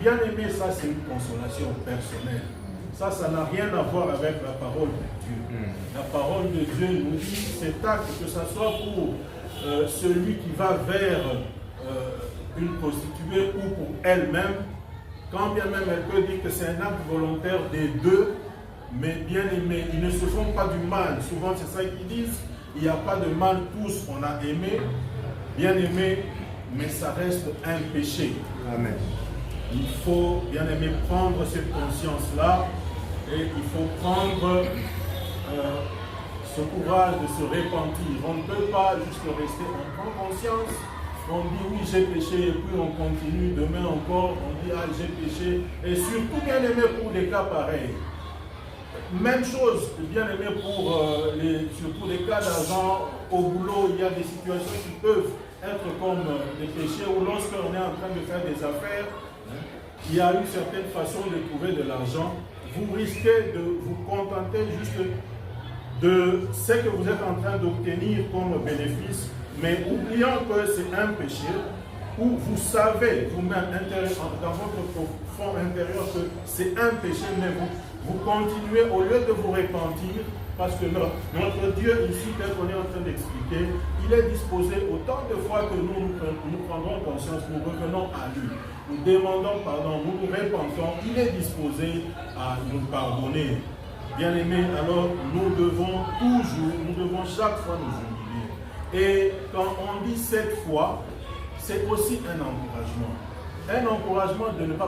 bien aimé, ça c'est une consolation personnelle. Ça n'a rien à voir avec la parole de Dieu. La parole de Dieu nous dit cet acte, que ce soit pour celui qui va vers une prostituée ou pour elle-même, quand bien même elle peut dire que c'est un acte volontaire des deux, mais bien aimé, ils ne se font pas du mal. Souvent c'est ça qu'ils disent, il n'y a pas de mal, tous on a aimé, bien aimé, mais ça reste un péché. Amen. Il faut, bien aimé, prendre cette conscience-là et il faut prendre ce courage de se repentir. On ne peut pas juste rester, on prend conscience, on dit oui j'ai péché et puis on continue, demain encore on dit ah j'ai péché, et surtout bien aimé pour des cas pareils. Même chose, bien aimé pour surtout les cas d'argent au boulot, il y a des situations qui peuvent être comme des péchés où lorsqu'on est en train de faire des affaires, il y a une certaine façon de trouver de l'argent, vous risquez de vous contenter juste de ce que vous êtes en train d'obtenir comme bénéfice, mais oubliant que c'est un péché, où vous savez vous-même dans votre fond intérieur que c'est un péché, mais vous continuez au lieu de vous repentir, parce que notre Dieu ici, tel qu'on est en train d'expliquer, il est disposé autant de fois que nous prendrons conscience, nous revenons à lui, nous demandons pardon, nous nous repentons, il est disposé à nous pardonner. Bien aimés, alors nous devons toujours, nous devons chaque fois nous humilier. Et quand on dit cette fois, c'est aussi un encouragement. Un encouragement de ne pas